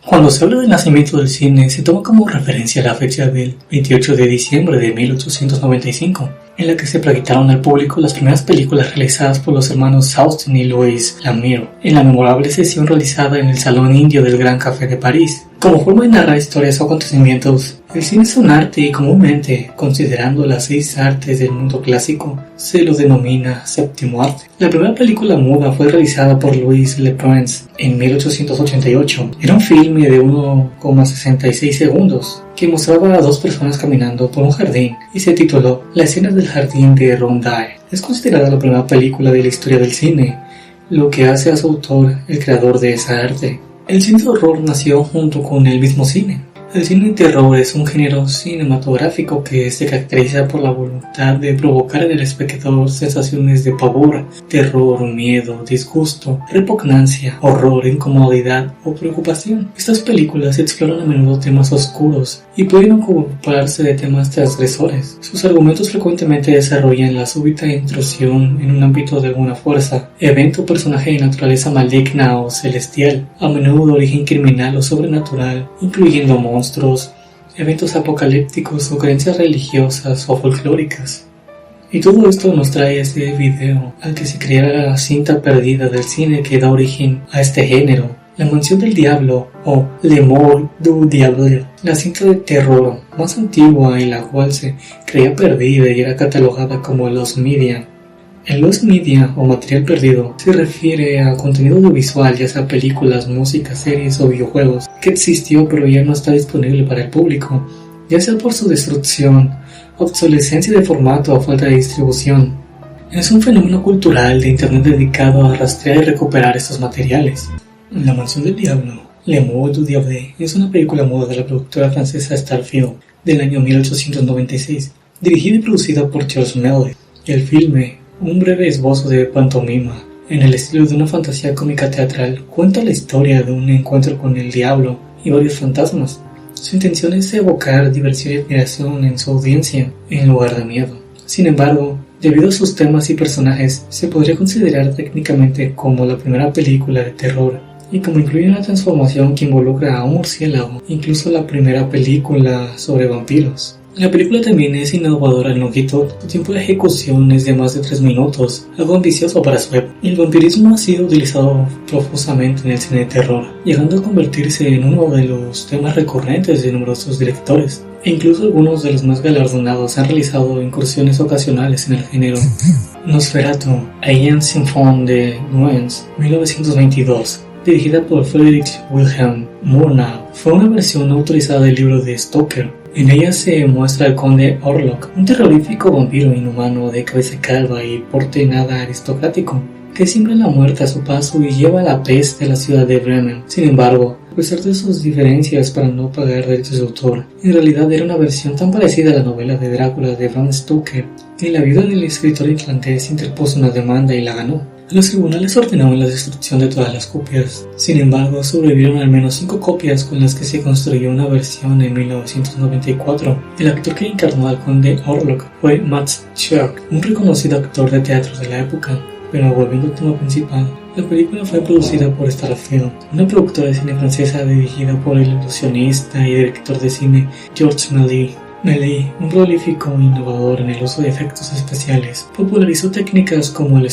Cuando se habla del nacimiento del cine, se toma como referencia la fecha del 28 de diciembre de 1895, en la que se proyectaron al público las primeras películas realizadas por los hermanos Austin y Louis Lumière, en la memorable sesión realizada en el Salón Indio del Gran Café de París. Como forma de narrar historias o acontecimientos, el cine es un arte y comúnmente, considerando las 6 artes del mundo clásico, se lo denomina séptimo arte. La primera película muda fue realizada por Louis Le Prince en 1888. Era un filme de 1,66 segundos que mostraba a 2 personas caminando por un jardín y se tituló La escena del jardín de Rondae. Es considerada la primera película de la historia del cine, lo que hace a su autor el creador de esa arte. El cine de horror nació junto con el mismo cine. El cine de terror es un género cinematográfico que se caracteriza por la voluntad de provocar en el espectador sensaciones de pavor, terror, miedo, disgusto, repugnancia, horror, incomodidad o preocupación. Estas películas exploran a menudo temas oscuros y pueden ocuparse de temas transgresores. Sus argumentos frecuentemente desarrollan la súbita intrusión en un ámbito de alguna fuerza, evento o personaje de naturaleza maligna o celestial, a menudo de origen criminal o sobrenatural, incluyendo monstruos, eventos apocalípticos o creencias religiosas o folclóricas. Y todo esto nos trae este video al que se creara la cinta perdida del cine que da origen a este género, La Mansión del Diablo o Le Mort du Diable, la cinta de terror más antigua en la cual se creía perdida y era catalogada como Lost Media. El Lost Media o material perdido se refiere a contenido audiovisual, ya sea películas, música, series o videojuegos, que existió pero ya no está disponible para el público, ya sea por su destrucción, obsolescencia de formato o falta de distribución. Es un fenómeno cultural de internet dedicado a rastrear y recuperar estos materiales. La Mansión del Diablo, Le Mort du Diable, es una película muda de la productora francesa Starfield del año 1896, dirigida y producida por George Méliès. El filme, un breve esbozo de pantomima, en el estilo de una fantasía cómica teatral, cuenta la historia de un encuentro con el diablo y varios fantasmas. Su intención es evocar diversión y admiración en su audiencia, en lugar de miedo. Sin embargo, debido a sus temas y personajes, se podría considerar técnicamente como la primera película de terror, y como incluye una transformación que involucra a un murciélago, incluso la primera película sobre vampiros. La película también es innovadora en longitud. Su tiempo de ejecución es de más de 3 minutos, algo ambicioso para su época. El vampirismo ha sido utilizado profusamente en el cine de terror, llegando a convertirse en uno de los temas recurrentes de numerosos directores. E incluso algunos de los más galardonados han realizado incursiones ocasionales en el género. Nosferatu, Eine Symphonie de Nuance, 1922. Dirigida por Friedrich Wilhelm Murnau, fue una versión no autorizada del libro de Stoker. En ella se muestra al conde Orlok, un terrorífico vampiro inhumano de cabeza calva y porte nada aristocrático, que siembra la muerte a su paso y lleva la peste a la ciudad de Bremen. Sin embargo, a pesar de sus diferencias para no pagar derechos de autor, en realidad era una versión tan parecida a la novela de Drácula de Bram Stoker, que la viuda del escritor irlandés interpuso una demanda y la ganó. Los tribunales ordenaron la destrucción de todas las copias. Sin embargo, sobrevivieron al menos 5 copias con las que se construyó una versión en 1994. El actor que encarnó al conde Orlok fue Max Schreck, un reconocido actor de teatro de la época. Pero volviendo al tema principal, la película fue producida por Starfield, una productora de cine francesa dirigida por el ilusionista y director de cine Georges Méliès. Méliès, un prolífico innovador en el uso de efectos especiales, popularizó técnicas como el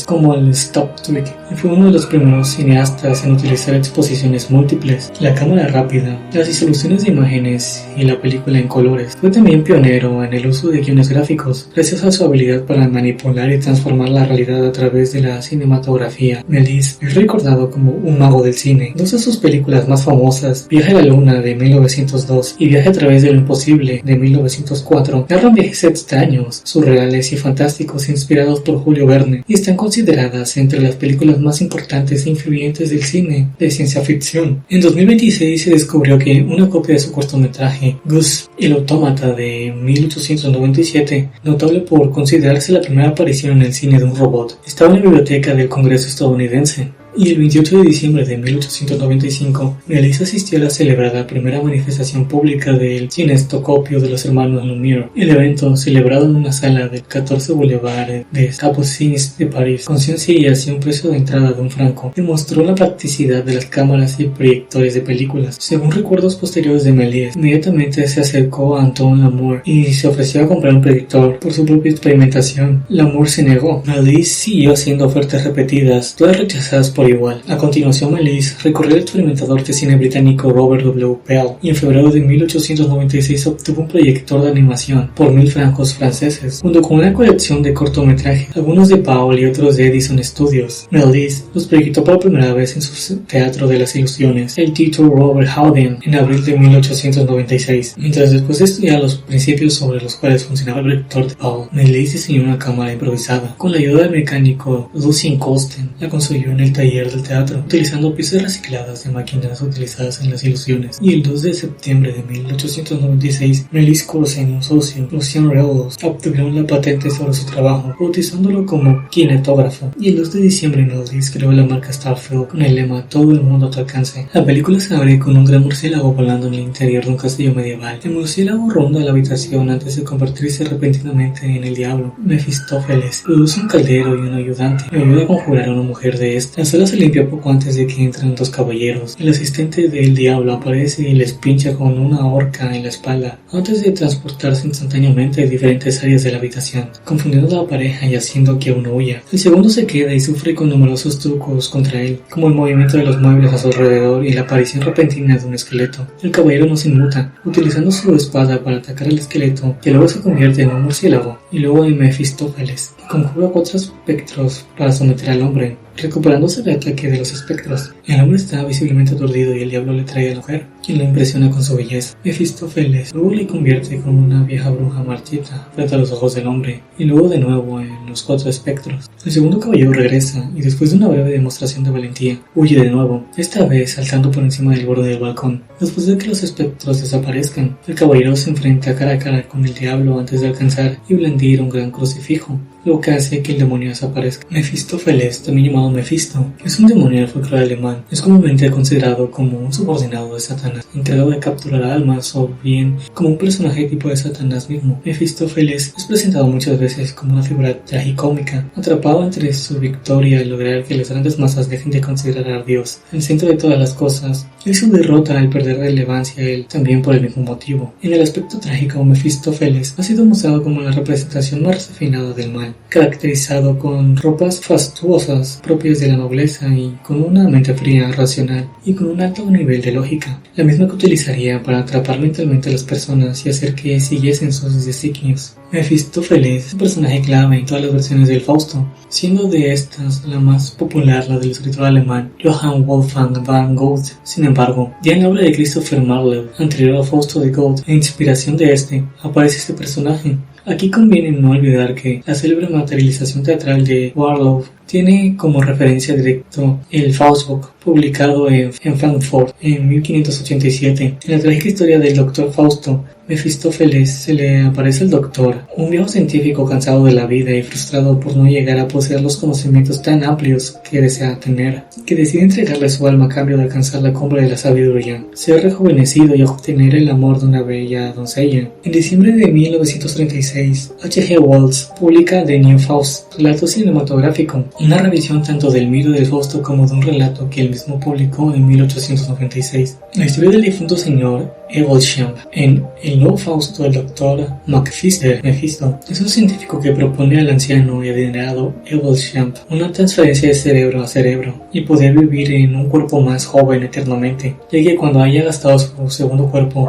stop trick y fue uno de los primeros cineastas en utilizar exposiciones múltiples, la cámara rápida, las disoluciones de imágenes y la película en colores. Fue también pionero en el uso de guiones gráficos, gracias a su habilidad para manipular y transformar la realidad a través de la cinematografía. Méliès es recordado como un mago del cine. 2 de sus películas más famosas, Viaje a la Luna de 1902 y Viaje a través de lo imposible de 1904, narran viajes extraños, surreales y fantásticos inspirados por Julio Verne y están consideradas entre las películas más importantes e influyentes del cine de ciencia ficción. En 2026 se descubrió que una copia de su cortometraje Gus el Autómata de 1897, notable por considerarse la primera aparición en el cine de un robot, estaba en la biblioteca del Congreso estadounidense. Y el 28 de diciembre de 1895, Méliès asistió a la celebrada primera manifestación pública del cinestoscopio de los hermanos Lumière. El evento, celebrado en una sala del 14 Boulevard des Capucines de París, con 100 sillas y un precio de entrada de £1, demostró la practicidad de las cámaras y proyectores de películas. Según recuerdos posteriores de Méliès, inmediatamente se acercó a Antoine Lamour y se ofreció a comprar un proyector por su propia experimentación. Lamour se negó. Méliès siguió haciendo ofertas repetidas, todas rechazadas por igual. A continuación, Méliès recorrió al experimentador de cine británico Robert W. Bell y en febrero de 1896 obtuvo un proyector de animación por 1.000 francos franceses, junto con una colección de cortometrajes, algunos de Paul y otros de Edison Studios. Méliès los proyectó por primera vez en su Teatro de las Ilusiones, el Tito Robert Houdin, en abril de 1896. Mientras después de estudiar los principios sobre los cuales funcionaba el proyector de Paul, Méliès diseñó una cámara improvisada. Con la ayuda del mecánico Lucien Colston, la construyó en el taller del teatro, utilizando piezas recicladas de máquinas utilizadas en las ilusiones. Y el 2 de septiembre de 1896, Méliès Colston y un socio, Lucien Reollos, obtuvieron la patente sobre su trabajo, bautizándolo como kinetógrafo. Y el 2 de diciembre, Méliès creó la marca Starfield con el lema "Todo el mundo a tu alcance". La película se abre con un gran murciélago volando en el interior de un castillo medieval. El murciélago ronda la habitación antes de convertirse repentinamente en el diablo. Mefistófeles produce un caldero y un ayudante y ayuda a conjurar a una mujer de esta. La sala se limpia poco antes de que entren dos caballeros. El asistente del diablo aparece y les pincha con una horca en la espalda antes de transportarse instantáneamente a diferentes áreas de la habitación, confundiendo a la pareja y haciendo que uno huya. El segundo se queda y sufre con numerosos trucos contra él, como el movimiento de los muebles a su alrededor y la aparición repentina de un esqueleto. El caballero no se inmuta, utilizando su espada para atacar al esqueleto, que luego se convierte en un murciélago, y luego en Mefistófeles, que conjura 4 espectros para someter al hombre, recuperándose del ataque de los espectros. El hombre está visiblemente aturdido y el diablo le trae a la mujer, quien lo impresiona con su belleza. Mefistófeles luego le convierte con una vieja bruja marchita frente a los ojos del hombre, y luego de nuevo en los 4 espectros. El segundo caballero regresa y después de una breve demostración de valentía, huye de nuevo, esta vez saltando por encima del borde del balcón. Después de que los espectros desaparezcan, el caballero se enfrenta cara a cara con el diablo antes de alcanzar y blandir un gran crucifijo, lo que hace que el demonio desaparezca. Mefistófeles, también llamado Mefisto, es un demonio del folclore alemán. Es comúnmente considerado como un subordinado de Satanás, encargado de capturar almas o bien como un personaje tipo de Satanás mismo. Mefistófeles es presentado muchas veces como una figura tragicómica, atrapado entre su victoria y lograr que las grandes masas dejen de considerar a Dios el centro de todas las cosas, y su derrota al perder relevancia él también por el mismo motivo. En el aspecto trágico, Mefistófeles ha sido mostrado como la representación más refinada del mal, caracterizado con ropas fastuosas propias de la nobleza y con una mente fría, racional y con un alto nivel de lógica, la misma que utilizaría para atrapar mentalmente a las personas y hacer que siguiesen sus designios. Mefistófeles es un personaje clave en todas las versiones del Fausto, siendo de estas la más popular la del escritor alemán Johann Wolfgang van Goethe. Sin embargo, ya en la obra de Christopher Marlowe, anterior al Fausto de Goethe, e inspiración de este, aparece este personaje. Aquí conviene no olvidar que la célebre materialización teatral de Marlowe tiene como referencia directo el Faustbuch, publicado en Frankfurt en 1587. En la trágica historia del Doctor Fausto, Mefistófeles se le aparece al doctor, un viejo científico cansado de la vida y frustrado por no llegar a poseer los conocimientos tan amplios que desea tener, que decide entregarle su alma a cambio de alcanzar la cumbre de la sabiduría, ser rejuvenecido y obtener el amor de una bella doncella. En diciembre de 1936, H.G. Wells publica The New Faust, relato cinematográfico, una revisión tanto del mito del Fausto como de un relato que él mismo publicó en 1896. La historia del difunto señor Evelchamp en El nuevo Fausto del Dr. Mephisto es un científico que propone al anciano y adinerado Evelchamp una transferencia de cerebro a cerebro y poder vivir en un cuerpo más joven eternamente, ya que cuando haya gastado su segundo cuerpo,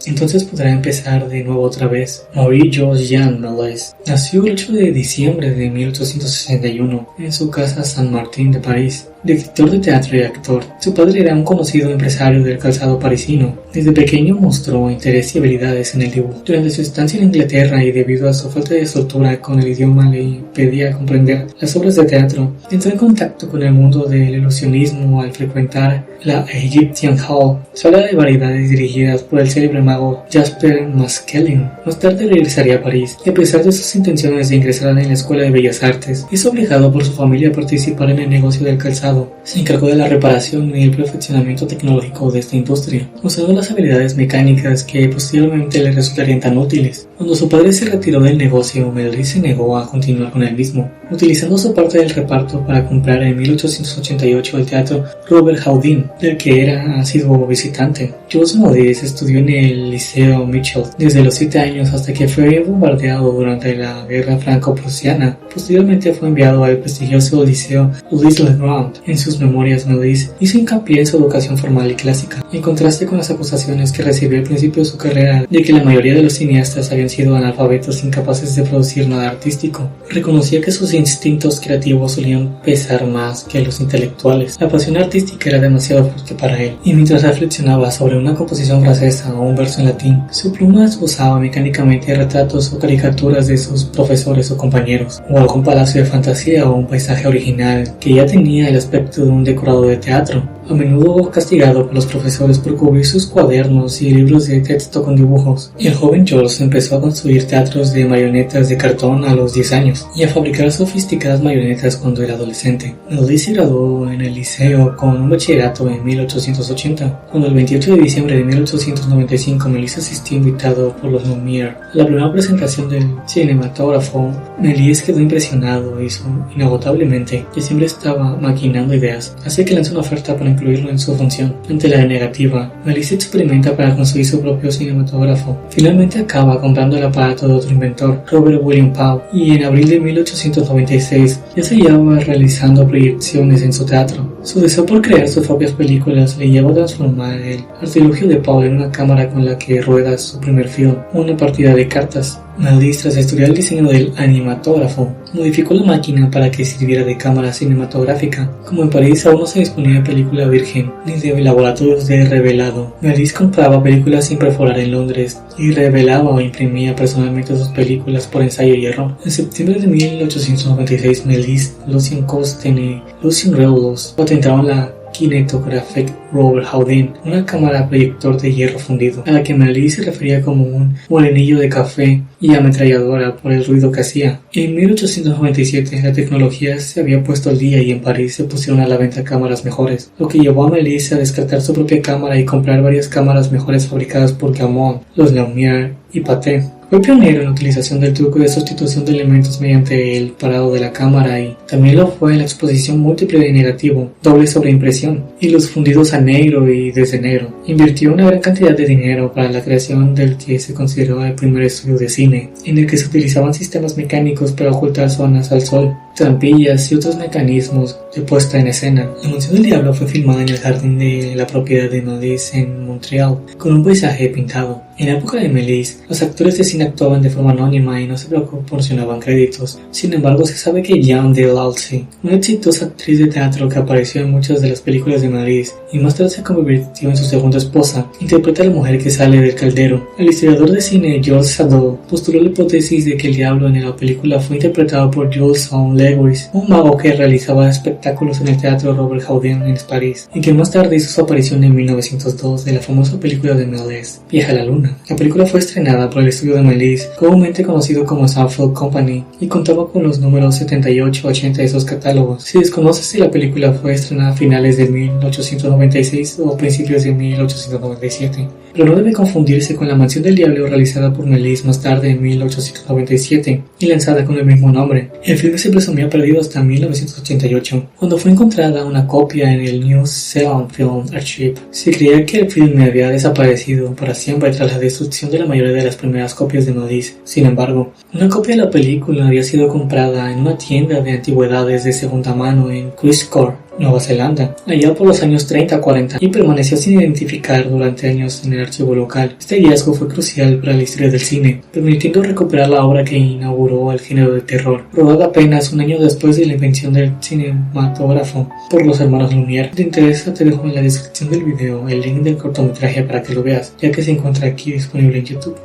entonces podrá empezar de nuevo otra vez. Marie-George Jean Méliès nació el 8 de diciembre de 1861 en su casa San Martín de París. Director de teatro y actor, su padre era un conocido empresario del calzado parisino. Desde pequeño mostró interés y habilidades en el dibujo. Durante su estancia en Inglaterra y debido a su falta de soltura con el idioma le impedía comprender las obras de teatro, entró en contacto con el mundo del ilusionismo al frecuentar la Egyptian Hall, sala de variedades dirigidas por el célebre mago Jasper Maskelyne. Más tarde regresaría a París y a pesar de sus intenciones de ingresar en la Escuela de Bellas Artes, es obligado por su familia a participar en el negocio del calzado pasado, se encargó de la reparación y el perfeccionamiento tecnológico de esta industria, usando las habilidades mecánicas que posteriormente le resultarían tan útiles. Cuando su padre se retiró del negocio, Melville se negó a continuar con el mismo, utilizando su parte del reparto para comprar en 1888 el teatro Robert Houdin, del que era asiduo visitante. Jules Modis estudió en el Liceo Mitchell desde los 7 años hasta que fue bombardeado durante la Guerra Franco-Prusiana. Posteriormente fue enviado al prestigioso Liceo Louis Le Grand. En sus memorias, Modis hizo hincapié en su educación formal y clásica, en contraste con las acusaciones que recibió al principio de su carrera de que la mayoría de los cineastas habían sido analfabetos incapaces de producir nada artístico. Reconocía que sus instintos creativos solían pesar más que los intelectuales. La pasión artística era demasiado fuerte para él, y mientras reflexionaba sobre una composición francesa o un verso en latín, su pluma esbozaba mecánicamente retratos o caricaturas de sus profesores o compañeros, o algún palacio de fantasía o un paisaje original que ya tenía el aspecto de un decorado de teatro. A menudo castigado por los profesores por cubrir sus cuadernos y libros de texto con dibujos, el joven Jules empezó a construir teatros de marionetas de cartón a los 10 años y a fabricar sofisticadas marionetas cuando era adolescente. Melville se graduó en el liceo con un bachillerato en 1880, cuando el 28 de diciembre de 1895 Melville asistió invitado por los Lumière a la primera presentación del cinematógrafo. Melville quedó impresionado y inagotablemente, que siempre estaba maquinando ideas, así que lanzó una oferta para incluirlo en su función. Ante la negativa, Melville experimenta para construir su propio cinematógrafo. Finalmente acaba comprando el aparato de otro inventor, Robert William Powell, y en abril de 1896 ya se hallaba realizando proyecciones en su teatro. Su deseo por crear sus propias películas le llevó a transformar el artilugio de Powell en una cámara con la que rueda su primer film, una partida de cartas. Melville, tras estudiar el diseño del animatógrafo, modificó la máquina para que sirviera de cámara cinematográfica. Como en París aún no se disponía de película virgen ni de laboratorios de revelado, Melville compraba películas sin perforar en Londres y revelaba o imprimía personalmente sus películas por ensayo y error. En septiembre de 1896, Melville, Lucien Costen y Lucien Reulos patentaron la Kinetographic Robert Houdin, una cámara proyector de hierro fundido, a la que Melville se refería como un molinillo de café y ametralladora por el ruido que hacía. En 1897 la tecnología se había puesto al día y en París se pusieron a la venta cámaras mejores, lo que llevó a Melville a descartar su propia cámara y comprar varias cámaras mejores fabricadas por Gaumont, los Lumière y Pathé. Fue pionero en la utilización del truco de sustitución de elementos mediante el parado de la cámara y también lo fue en la exposición múltiple de negativo, doble sobreimpresión y los fundidos a negro y desde negro. Invirtió una gran cantidad de dinero para la creación del que se consideró el primer estudio de cine, en el que se utilizaban sistemas mecánicos para ocultar zonas al sol, trampillas y otros mecanismos de puesta en escena. La Mansión del Diablo fue filmada en el jardín de la propiedad de Melville en Montreal, con un paisaje pintado. En la época de Melville, los actores de cine actuaban de forma anónima y no se proporcionaban créditos. Sin embargo, se sabe que Jeanne Delaunay, una exitosa actriz de teatro que apareció en muchas de las películas de Melville y más tarde se convirtió en su segunda esposa, interpreta a la mujer que sale del caldero. El historiador de cine George Sado postuló la hipótesis de que el diablo en la película fue interpretado por Jules Lewis, un mago que realizaba espectáculos en el teatro Robert Houdin en París, y que más tarde hizo su aparición en 1902 de la famosa película de Méliès, Viaje a la Luna. La película fue estrenada por el estudio de Melville, comúnmente conocido como Suffolk Company, y contaba con los números 78-80 de esos catálogos. Se desconoce si la película fue estrenada a finales de 1896 o principios de 1897, pero no debe confundirse con La Mansión del Diablo realizada por Melville más tarde en 1897 y lanzada con el mismo nombre. El filme se presumía perdido hasta 1988, cuando fue encontrada una copia en el New Zealand Film Archive. Se creía que el filme había desaparecido para siempre tras la destrucción de la mayoría de las primeras copias de Melville. Sin embargo, una copia de la película había sido comprada en una tienda de antigüedades de segunda mano en Christchurch, Nueva Zelanda, allá por los años 30-40, y permaneció sin identificar durante años en el archivo local. Este hallazgo fue crucial para la historia del cine, permitiendo recuperar la obra que inauguró el género de terror, rodada apenas un año después de la invención del cinematógrafo por los hermanos Lumière. Si te interesa, te dejo en la descripción del video el link del cortometraje para que lo veas, ya que se encuentra aquí disponible en YouTube.